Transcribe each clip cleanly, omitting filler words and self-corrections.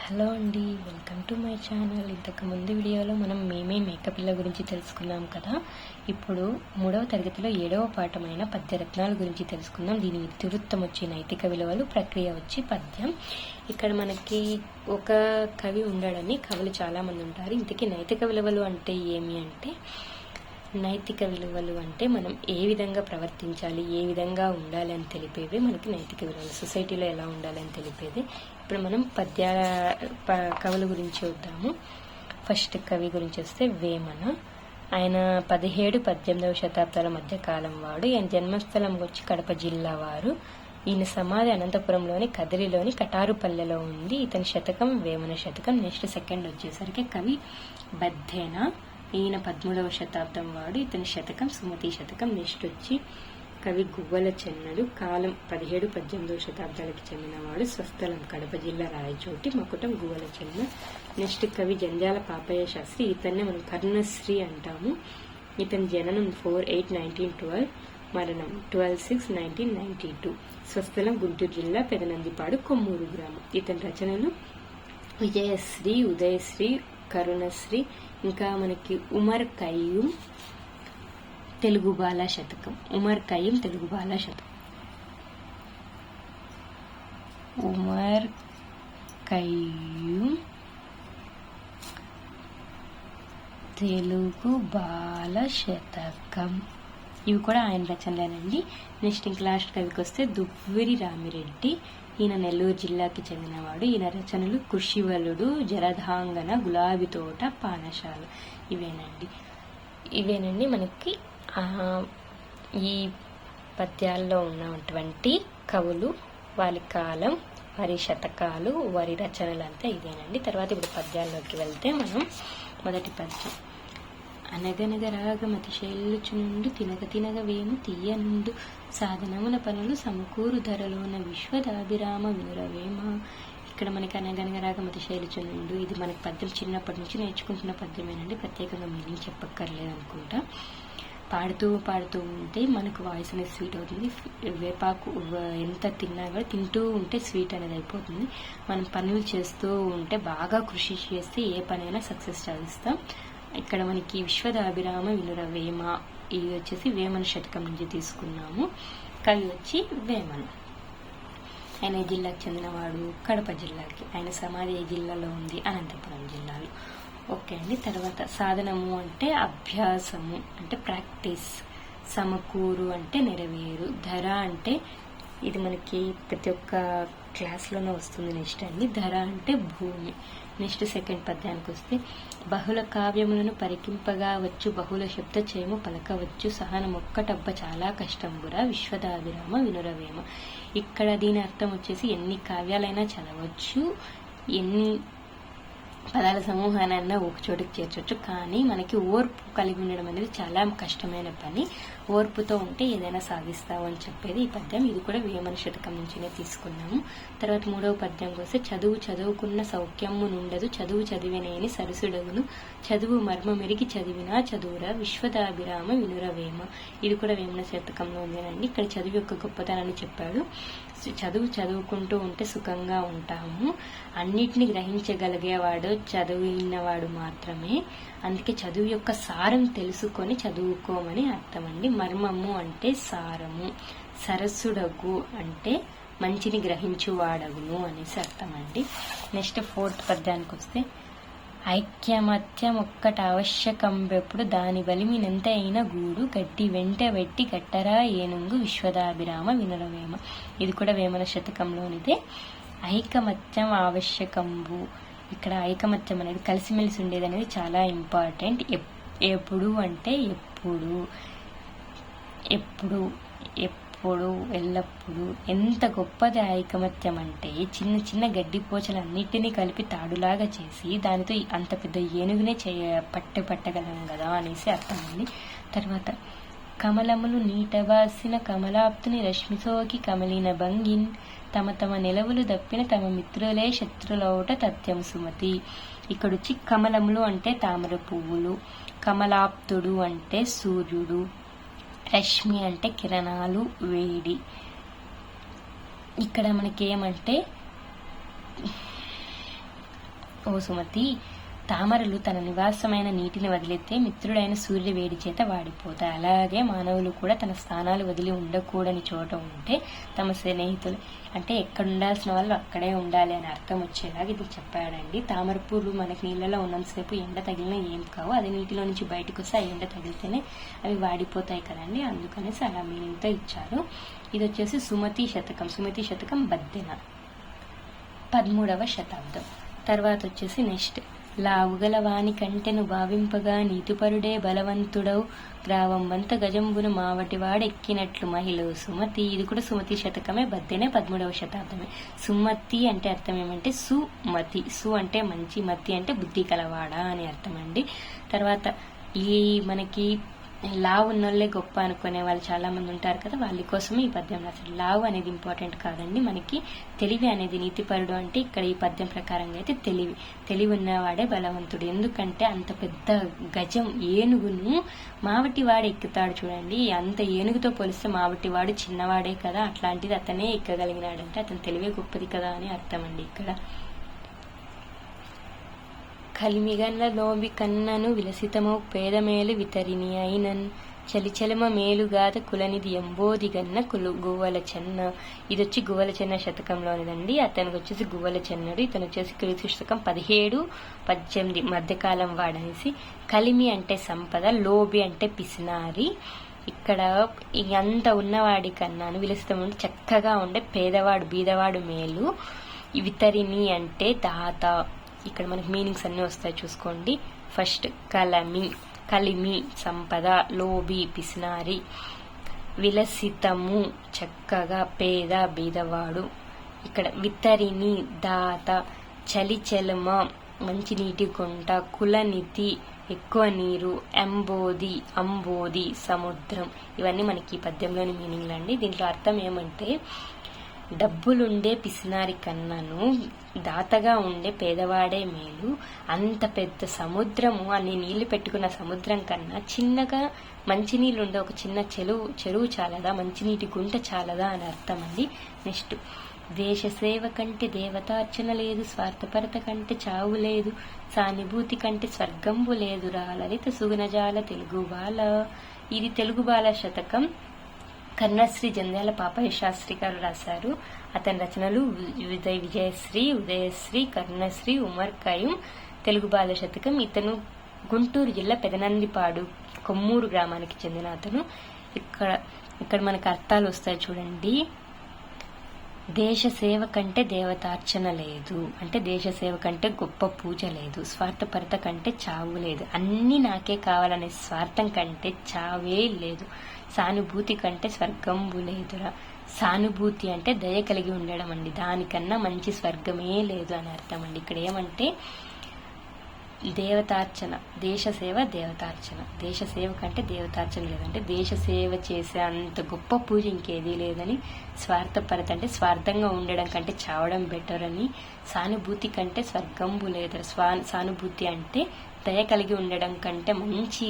Hello అండి, welcome to my channel. ఇంతకు ముందు వీడియోలో మనం మేమే మేకపిల్ల గురించి తెలుసుకున్నాం కదా. ఇప్పుడు 3వ తరగతిలో 7వ పాఠమైన పద్యరత్నాల గురించి తెలుసుకుందాం. దీని ఇతివృత్తం వచ్చి నైతిక విలువలు, ప్రక్రియ వచ్చి పద్యం. ఇక్కడ మనకి ఒక కవి ఉండడని కవులు చాలామంది ఉంటారు. ఇంతకీ నైతిక విలువలు అంటే ఏమి అంటే, నైతిక విలువలు అంటే మనం ఏ విధంగా ప్రవర్తించాలి, ఏ విధంగా ఉండాలి అని తెలిపేవి మనకి నైతిక విలువలు. సొసైటీలో ఎలా ఉండాలి అని తెలిపేది. ఇప్పుడు మనం కవుల గురించి చూద్దాము. ఫస్ట్ కవి గురించి వస్తే వేమన. ఆయన 17-18వ శతాబ్దాల మధ్య కాలం వాడు. ఆయన జన్మస్థలం వచ్చి కడప జిల్లా వారు. ఈయన సమాధి అనంతపురంలోని కదిరిలోని కటారుపల్లెలో ఉంది. ఇతని శతకం వేమన శతకం. నెక్స్ట్ సెకండ్ వచ్చేసరికి కవి బద్దెన. ఈయన 13వ శతాబ్దం వాడు. ఇతని శతకం సుమతి శతకం. నెక్స్ట్ వచ్చి కవి గువ్వల చెన్నడు. కాలం 17-18వ శతాబ్దాలకు చెందినవాడు. స్వస్థలం కడప జిల్లా రాయచోటి. మకుటం గువ్వల చెన్న. నెక్స్ట్ కవి జంజాల పాపయ్య శాస్త్రి. ఇతన్నే మనం కర్ణశ్రీ అంటాము. ఇతని జననం 4/8/1912, మరణం 12/6/1992. స్వస్థలం గుంటూరు జిల్లా పెదనందిపాడు కొమ్మూరు గ్రామం. ఇతని రచనలు విజయశ్రీ, ఉదయశ్రీ, కరుణశ్రీ, ఇంకా మనకి ఉమర్ ఖయ్యూమ్ తెలుగు బాల శతకం. ఉమర్ ఖయ్యూమ్ తెలుగు బాల శతకం. ఉమర్ ఖయ్యూమ్ తెలుగు బాల శతకం. ఇవి కూడా ఆయన రచనలేనండి. నెక్స్ట్ ఇంక లాస్ట్ కవికి వస్తే దువ్విరి రామిరెడ్డి. ఈయన నెల్లూరు జిల్లాకి చెందినవాడు. ఈయన రచనలు కృషివలుడు, జరధాంగన, గులాబీ తోట, పానశాల. ఇవేనండి మనకి ఈ పద్యాల్లో ఉన్నటువంటి కవులు, వారి కాలం, వారి శతకాలు, వారి రచనలు అంతా ఇదేనండి. తర్వాత ఇప్పుడు పద్యాల్లోకి వెళ్తే మనం మొదటి పద్యం. అనగనగ రాగమతి శైలుచునుండు తినగ తినగ వేము తీయనుండు సాధనముల పనులు సమకూరు ధరలోన విశ్వదాభిరామ వినురవేమ. ఇక్కడ మనకి అనగనగ రాగమతి శైలుచునుండు, ఇది మనకి పద్యం చిన్నప్పటి నుంచి నేర్చుకుంటున్న పద్యమేనండి. ప్రత్యేకంగా మీనింగ్ చెప్పక్కర్లేదు అనుకుంటా. పాడుతూ ఉంటే మనకు వాయిస్ అనేది స్వీట్ అవుతుంది. వేపాకు ఎంత తిన్నా కూడా తింటూ ఉంటే స్వీట్ అనేది అయిపోతుంది. మనం పనులు చేస్తూ ఉంటే, బాగా కృషి చేస్తే ఏ పనైనా సక్సెస్ సాధిస్తాం. ఇక్కడ మనకి విశ్వదాభిరామ వినురవేమ, ఇది వచ్చేసి వేమన శతకం నుంచి తీసుకున్నాము. కవి వచ్చి వేమన. ఆయన ఏ జిల్లాకు చెందినవాడు? కడప జిల్లాకి. ఆయన సమాధి ఏ జిల్లాలో ఉంది? అనంతపురం జిల్లాలో. ఓకే అండి. తర్వాత సాధనము అంటే అభ్యాసము, అంటే ప్రాక్టీస్. సమకూరు అంటే నెరవేరు. ధర అంటే ఇది మనకి ప్రతి ఒక్క క్లాస్లోనే వస్తుంది. నెక్స్ట్ అండి ధర అంటే భూమి. నెక్స్ట్ సెకండ్ పద్యానికి వస్తే బహుళ కావ్యములను పరికింపగా వచ్చు, బహుళ శబ్ద చేయము పలకవచ్చు, సహనమొక్కటబ్బ చాలా కష్టంబురా విశ్వదాభిరామ వినురవేమ. ఇక్కడ దీని అర్థం వచ్చేసి ఎన్ని కావ్యాలైనా చదవచ్చు, ఎన్ని పదాల సమూహానైనా ఒక చోటుకి చేర్చవచ్చు, కానీ మనకి ఓర్పు కలిగి ఉండడం అనేది చాలా కష్టమైన పని. ఓర్పుతో ఉంటే ఏదైనా సాధిస్తావు అని చెప్పేది ఈ పద్యం. ఇది కూడా వేమన శతకం నుంచినే తీసుకున్నాము. తర్వాత 3వ పద్యంకి వస్తే చదువుకున్న సౌఖ్యము నుండదు, చదువు చదివినేని సరసుడగును, చదువు మర్మ మెరిగి చదివినా చదువురా విశ్వదాభిరామ వినురవేమ. ఇది కూడా వేమన శతకంలో ఉందేనండి. ఇక్కడ చదువు యొక్క గొప్పతనాన్ని చెప్పాడు. చదువుకుంటూ ఉంటే సుఖంగా ఉంటాము. అన్నిటిని గ్రహించగలిగేవాడు చదివినవాడు మాత్రమే. అందుకే చదువు యొక్క సారం తెలుసుకొని చదువుకోమని అర్థం అండి. మర్మము అంటే సారము, సరస్సుడగు అంటే మంచిని గ్రహించువాడగును అనేసి అర్థం అండి. నెక్స్ట్ 4th పద్యానికి వస్తే ఐక్యమత్యం ఒక్కట ఆవశ్యకంబెప్పుడు దాని బలిమినెంత అయిన గూడు గడ్డి వెంట వెట్టి గట్టరా ఏనుంగు విశ్వదాభిరామ వినురవేమ. ఇది కూడా వేమన శతకంలోనిదే. ఐకమత్యం ఆవశ్యకంబు. ఇక్కడ ఐకమత్యం అనేది కలిసిమెలిసి ఉండేది అనేది చాలా ఇంపార్టెంట్. ఎప్పుడు అంటే ఎప్పుడు ఎల్లప్పుడూ. ఎంత గొప్పది ఐకమత్యం అంటే, చిన్న చిన్న గడ్డిపోచలన్నిటినీ కలిపి తాడులాగా చేసి దానితో అంత పెద్ద ఏనుగునే పట్టగలం కదా అనేసి అర్థమైంది. తర్వాత కమలములు నీటవాసిన కమలాప్తుని రశ్మిసోకి కమలిన భంగిన్ తమ తమ నిలవులు దప్పిన తమ మిత్రులే శత్రులౌట తథ్యం సుమతి. ఇక్కడొచ్చి కమలములు అంటే తామర పువ్వులు, కమలాప్తుడు అంటే సూర్యుడు, రశ్మి అంటే కిరణాలు, వేడి. ఇక్కడ మనకి ఏమంటే ఓ సుమతి, తామరలు తన నివాసమైన నీటిని వదిలితే మిత్రుడైన సూర్యుడి వేడి చేత వాడిపోతాయి. అలాగే మానవులు కూడా తన స్థానాలు వదిలి ఉండకూడని చోట ఉంటే తమ స్నేహితులు అంటే ఎక్కడ ఉండాల్సిన వాళ్ళు అక్కడే ఉండాలి అని అర్థం వచ్చేలాగా ఇది చెప్పాడండి. తామర పూలు మనకి నీళ్ళలో ఉన్నంతసేపు ఎండ తగిలినా ఏం కావు, అది నీటిలో నుంచి బయటకు వస్తే ఆ ఎండ తగిలితేనే అవి వాడిపోతాయి కదండి, అందుకనేసి అలా మీనింగ్తో ఇచ్చారు. ఇది వచ్చేసి సుమతి శతకం. సుమతి శతకం బద్దెన 13వ శతాబ్దం. తర్వాత వచ్చేసి నెక్స్ట్, లావుగల వాని కంటెను భావింపగా నీతిపరుడే బలవంతుడవు గ్రావంబంత గజంబును మావటి వాడెక్కినట్లు మహిళ సుమతి. ఇది కూడా సుమతి శతకమే, బద్దెనే 13వ శతాబ్దమే. సుమతి అంటే అర్థం ఏమంటే సుమతి. సు అంటే మంచి, మతి అంటే బుద్ధి కలవాడా అని అర్థం అండి. తర్వాత ఈ మనకి లావు ఉన్నోళ్ళే గొప్ప అనుకునే వాళ్ళు చాలా మంది ఉంటారు కదా, వాళ్ళ కోసమే ఈ పద్యం రాశారు. లావు అనేది ఇంపార్టెంట్ కాదండి, మనకి తెలివి అనేది నీతిపరుడు అంటే ఇక్కడ ఈ పద్యం ప్రకారంగా అయితే తెలివి ఉన్నవాడే బలవంతుడు. ఎందుకంటే అంత పెద్ద గజం ఏనుగును మావటి వాడు ఎక్కుతాడు చూడండి, అంత ఏనుగుతో పోలిస్తే మావటి వాడు చిన్నవాడే కదా, అట్లాంటిది అతనే ఎక్కగలిగినాడంటే అతని తెలివే గొప్పది కదా అని అర్థం అండి ఇక్కడ. కలిమిగన్ల లోబి కన్నను విలసితమౌ పేదమేలు వితరిని అయినన్ చలిచలమ మేలుగాద కులనిది ఎంబోదిగన్న గువ్వల చెన్న. ఇది వచ్చి గువ్వల చెన్న శతకంలోనిదండి. అతనికి వచ్చేసి గువ్వల చెన్నడు. ఇతను వచ్చేసి క్రీస్తు శతకం 17-18 మధ్యకాలం వాడనేసి. కలిమి అంటే సంపద, లోబి అంటే పిసినారి. ఇక్కడ అంత ఉన్నవాడి కన్నాను విలసితం ఉంటే చక్కగా ఉండే పేదవాడు బీదవాడు మేలు. వితరిని అంటే దాత. ఇక్కడ మనకి మీనింగ్స్ అన్నీ వస్తాయి చూసుకోండి. ఫస్ట్ కలిమి సంపద, లోబి పిసినారి, విలసితము చక్కగా, పేద బీదవాడు. ఇక్కడ వితరిని దాత, చలిచెలమ మంచి నీటి గుంట, కులనితి ఎక్కువ నీరు, అంబోది సముద్రం. ఇవన్నీ మనకి ఈ పద్యంలోని మీనింగ్లు అండి. దీంట్లో అర్థం ఏమంటే డబ్బులుండే పిసినారి కన్నాను దాతగా ఉండే పేదవాడే మేలు. అంత పెద్ద సముద్రము, అన్ని నీళ్లు పెట్టుకున్న సముద్రం కన్నా చిన్నగా మంచినీళ్ళు ఉండే ఒక చిన్న చెరువు చాలదా, మంచినీటి గుంట చాలదా అని అర్థం అండి. నెక్స్ట్, దేశ సేవ కంటే దేవతార్చన లేదు, స్వార్థపరత కంటే చావు లేదు, సానుభూతి కంటే స్వర్గంబు లేదురా లలిత సుగుణజాల తెలుగు బాల. ఇది తెలుగు బాల శతకం. కర్ణశ్రీ జంధ్యాల పాపయ్య శాస్త్రి గారు రాశారు. అతని రచనలు విజయశ్రీ, ఉదయశ్రీ, కర్ణశ్రీ, ఉమర్ కయూం. తెలుగు బాల శతకం. ఇతను గుంటూరు జిల్లా పెదనందిపాడు కొమ్మూరు గ్రామానికి చెందిన అతను. ఇక్కడ మనకు అర్థాలు వస్తాయి చూడండి. దేశ సేవ కంటే దేవతార్చన లేదు అంటే దేశ సేవ కంటే గొప్ప పూజ లేదు, స్వార్థపరత కంటే చావు లేదు, అన్ని నాకే కావాలనే స్వార్థం కంటే చావే లేదు, సానుభూతి కంటే స్వర్గంబు లేదురా. సానుభూతి అంటే దయ కలిగి ఉండడం అండి, దానికన్నా మంచి స్వర్గమే లేదు అని అర్థం అండి. ఇక్కడ ఏమంటే దేవతార్చన, దేశ సేవ దేవతార్చన, దేశ సేవ కంటే దేవతార్చన లేదంటే దేశ సేవ చేసే అంత గొప్ప పూజ ఇంకేదీ లేదని, స్వార్థపరత అంటే స్వార్థంగా ఉండడం కంటే చావడం బెటర్ అని, సానుభూతి కంటే స్వర్గంబు లేదు, సానుభూతి అంటే దయ కలిగి ఉండడం కంటే మంచి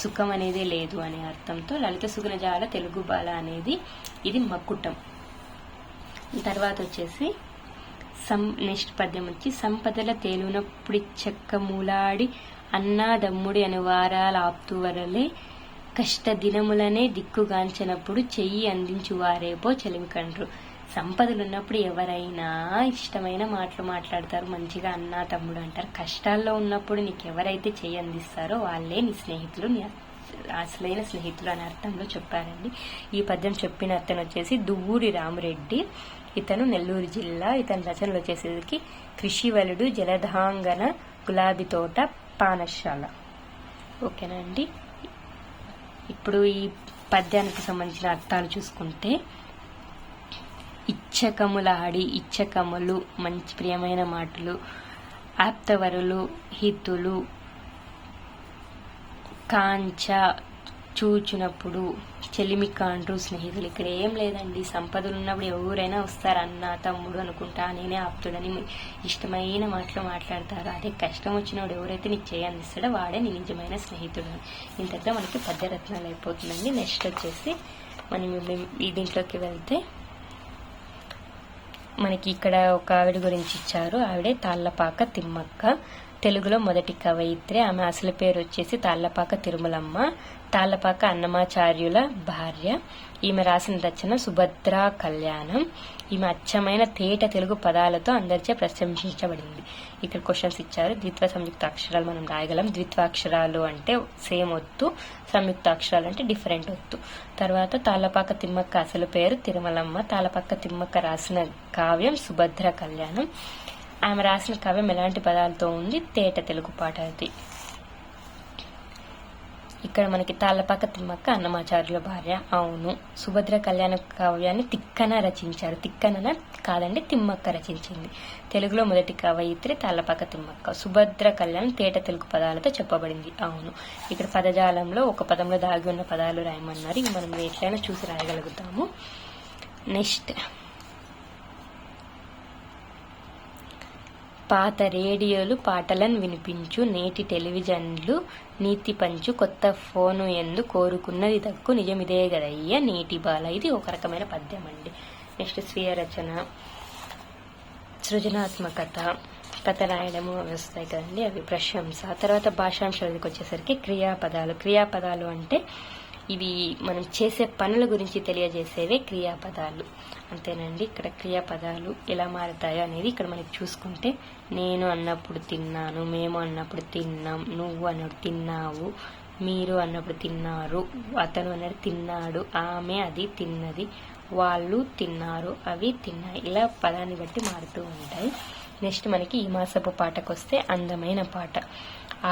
సుఖం అనేది లేదు అనే అర్థంతో లలిత సుగుణజాల తెలుగు బాల అనేది ఇది మకుటం. తర్వాత వచ్చేసి నెక్స్ట్ పద్యం వచ్చి సంపదల తేలునప్పుడు చెక్క మూలాడి అన్నాదమ్ముడి అని వారాల ఆప్తువరలే కష్ట దినములనే దిక్కుగాంచినప్పుడు చెయ్యి అందించువారేపో చెలిమి కండ్రు. సంపదలున్నప్పుడు ఎవరైనా ఇష్టమైన మాటలు మాట్లాడతారు, మంచిగా అన్నా తమ్ముడు అంటారు. కష్టాల్లో ఉన్నప్పుడు నీకు ఎవరైతే చెయ్యి అందిస్తారో వాళ్ళే నీ స్నేహితులు, నీ అసలైన స్నేహితులు అనే అర్థంలో చెప్పారండి. ఈ పద్యం చెప్పిన అతను వచ్చేసి దువ్వూరి రామరెడ్డి. ఇతను నెల్లూరు జిల్లా. ఇతని రచనలు వచ్చేసరికి కృషివలుడు, జలధాంగన, గులాబీ తోట, పానశాల. ఓకేనా అండి. ఇప్పుడు ఈ పద్యానికి సంబంధించిన అర్థాలు చూసుకుంటే, ఇచ్చకములాడి, ఇచ్చకములు మంచి ప్రియమైన మాటలు, ఆప్తవరులు, హితులు, కాంచ చూచినప్పుడు, చెలిమి కాండ్రు స్నేహితులు. ఇక్కడ ఏం లేదండి, సంపదలు ఉన్నప్పుడు ఎవరైనా వస్తారు, అన్న తమ్ముడు అనుకుంటా, నేనే ఆప్తుడని ఇష్టమైన మాటలు మాట్లాడతారు. అదే కష్టం వచ్చినప్పుడు ఎవరైతే నీకు చేయి అందిస్తాడో వాడే నీ నిజమైన స్నేహితుడు. ఇంతతో మనకి పద్యరత్నాలు అయిపోతుందండి. నెక్స్ట్ వచ్చేసి మనం దీంట్లోకి వెళ్తే మనకి ఇక్కడ ఒక ఆవిడ గురించి ఇచ్చారు. ఆవిడే తాళ్లపాక తిమ్మక్క. తెలుగులో మొదటి కవయిత్రి. ఆమె అసలు పేరు వచ్చేసి తాళ్లపాక తిరుమలమ్మ, తాళ్లపాక అన్నమాచార్యుల భార్య. ఈమె రాసిన రచన సుభద్రా కళ్యాణం. ఈమె అచ్చమైన తేట తెలుగు పదాలతో అందరిచే ప్రశంసించబడింది. ఇక్కడ క్వశ్చన్స్ ఇచ్చారు. ద్విత్వ సంయుక్త అక్షరాలు మనం రాయగలం. ద్విత్వాక్షరాలు అంటే సేమ్ ఒత్తు, సంయుక్త అక్షరాలు అంటే డిఫరెంట్ ఒత్తు. తర్వాత తాళ్లపాక తిమ్మక్క అసలు పేరు తిరుమలమ్మ. తాళ్లపాక తిమ్మక్క రాసిన కావ్యం సుభద్ర కళ్యాణం. ఆమె రాసిన కావ్యం ఎలాంటి పదాలతో ఉంది? తేట తెలుగు పాటది. ఇక్కడ మనకి తాళ్లపాక తిమ్మక్క అన్నమాచార్యుల భార్య. అవును. సుభద్ర కళ్యాణ కావ్యాన్ని తిక్కన రచించారు. తిక్కన కాదండి, తిమ్మక్క రచించింది. తెలుగులో మొదటి కవయిత్రి తాళ్లపాక తిమ్మక్క. సుభద్ర కళ్యాణం తేట తెలుగు పదాలతో చెప్పబడింది. అవును. ఇక్కడ పదజాలంలో ఒక పదంలో దాగి ఉన్న పదాలు రాయమన్నారు. ఇవి మనం ఎట్లయినా చూసి రాయగలుగుతాము. నెక్స్ట్, పాత రేడియోలు పాటలను వినిపించు, నేటి టెలివిజన్లు నీతి పంచు, కొత్త ఫోను ఎందు కోరుకున్నది దక్కు, నిజమిదే గదయ్య నేటి బాల. ఇది ఒక రకమైన పద్యం అండి. నెక్స్ట్, స్వీయ రచన, సృజనాత్మకత, కథ రాయడము అవి వస్తాయి కదండి, అవి ప్రశంస. తర్వాత భాషాంశాలకు వచ్చేసరికి క్రియాపదాలు. క్రియాపదాలు అంటే ఇవి మనం చేసే పనుల గురించి తెలియజేసేవే క్రియాపదాలు. అంతేనండి. ఇక్కడ క్రియాపదాలు ఎలా మారుతాయో అనేది ఇక్కడ మనకి చూసుకుంటే, నేను అన్నప్పుడు తిన్నాను, మేము అన్నప్పుడు తిన్నాం, నువ్వు అన్నప్పుడు తిన్నావు, మీరు అన్నప్పుడు తిన్నారు, అతను అన్నది తిన్నాడు, ఆమె అది తిన్నది, వాళ్ళు తిన్నారు, అవి తిన్నాయి. ఇలా పదాన్ని బట్టి మారుతూ ఉంటాయి. నెక్స్ట్ మనకి ఈ మాసపు పాటకు వస్తే అందమైన పాట.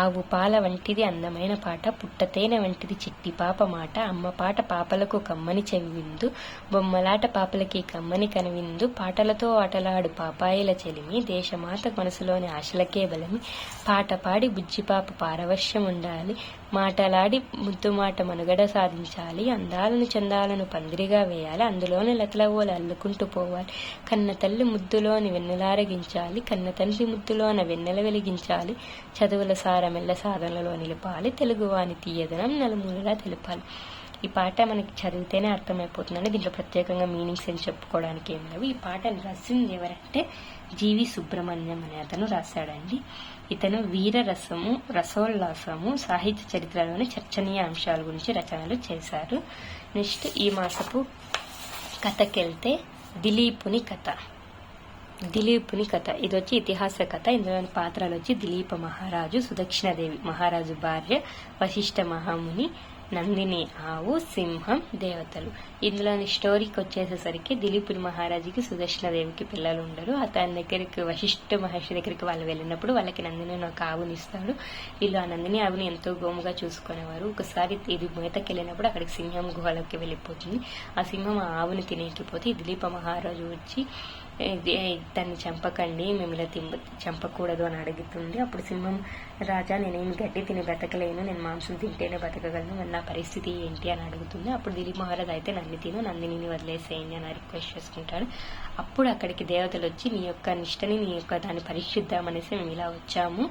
ఆవు పాల వంటిది అందమైన పాట, పుట్టతేనె వంటిది చిట్టి పాప మాట, అమ్మ పాట పాపలకు కమ్మని చెవివిందు, బొమ్మలాట పాపలకి కమ్మని కనువిందు, పాటలతో ఆటలాడు పాపాయిల చెలిమి, దేశమాత మనసులోని ఆశలకే బలమి, పాట పాడి బుజ్జిపాప పారవశ్యం ఉండాలి, మాటలాడి ముద్దు మాట మనుగడ సాధించాలి, అందాలను చందాలను పందిరిగా వేయాలి, అందులోని లతలవోలు అల్లుకుంటూ పోవాలి, కన్న తల్లి ముద్దులోని వెన్నెలారగించాలి, కన్న తండ్రి ముద్దులోన వెన్నెల వెలిగించాలి, చదువుల సారమెల్ల సాధనలో నిలపాలి, తెలుగువాని తీయదనం నలుమూలలా తెలపాలి. ఈ పాట మనకి చదివితేనే అర్థమైపోతుందండి. దీంట్లో ప్రత్యేకంగా మీనింగ్స్ అని చెప్పుకోవడానికి ఏం లేవు. ఈ పాటను రాసింది ఎవరంటే జీవి సుబ్రహ్మణ్యం అనే అతను రాశాడండి. ఇతను వీర రసము, రసోల్లాసము, సాహిత్య చరిత్రలోని చర్చనీయ అంశాల గురించి రచనలు చేశారు. నెక్స్ట్, ఈ మాసపు కథకెళ్తే దిలీపుని కథ. దిలీపుని కథ ఇది వచ్చి ఇతిహాస కథ. ఇందులోని పాత్రలు వచ్చి దిలీప మహారాజు, సుదక్షిణదేవి మహారాజు భార్య, వశిష్ఠ మహాముని, నందిని ఆవు, సింహం, దేవతలు. ఇందులోని స్టోరీకి వచ్చేసేసరికి దిలీపుని మహారాజుకి సుదక్షిణదేవికి పిల్లలు ఉండరు. అతని దగ్గరికి వశిష్ఠ మహర్షి దగ్గరికి వాళ్ళు వెళ్ళినప్పుడు వాళ్ళకి నందిని ఒక ఆవుని ఇస్తాడు. వీళ్ళు ఆ నందిని ఆవుని ఎంతో గోముగా చూసుకునేవారు. ఒకసారి ఇది మేతకి వెళ్ళినప్పుడు అక్కడికి సింహం గుహలోకి వెళ్ళిపోతుంది. ఆ సింహం ఆ ఆవుని తినేకపోతే దిలీప మహారాజు వచ్చి దాన్ని చంపకండి, మిమ్మల్ని చంపకూడదు అని అడుగుతుంది. అప్పుడు సింహం, రాజా నేనేమి గడ్డి తిని బ్రతకలేను, నేను మాంసం తింటేనే బ్రతకగలను, మరి నా పరిస్థితి ఏంటి అని అడుగుతుంది. అప్పుడు దిలీప్ మహారాజ్ అయితే నందినిని వదిలేసేయండి అని రిక్వెస్ట్ చేసుకుంటాడు. అప్పుడు అక్కడికి దేవతలు వచ్చి నీ యొక్క నిష్టని, నీ యొక్క దాన్ని పరీక్షిద్దామనేసి మేము ఇలా వచ్చాము,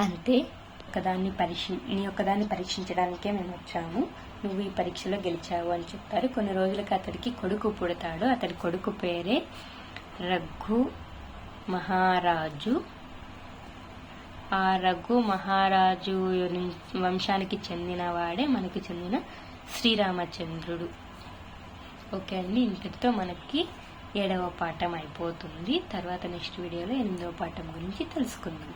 అంతే, నీ యొక్క దాన్ని పరీక్షించడానికే మేము వచ్చాము, నువ్వు ఈ పరీక్షలో గెలిచావు అని చెప్తారు. కొన్ని రోజులకి అతడికి కొడుకు పుడతాడు. అతడి కొడుకు పేరే రఘు మహారాజు. ఆ రఘు మహారాజు వంశానికి చెందిన వాడే మనకి చెందిన శ్రీరామచంద్రుడు. ఓకే అండి, ఇంతటితో మనకి 7వ పాఠం అయిపోతుంది. తర్వాత నెక్స్ట్ వీడియోలో 8వ పాఠం గురించి తెలుసుకుందాం.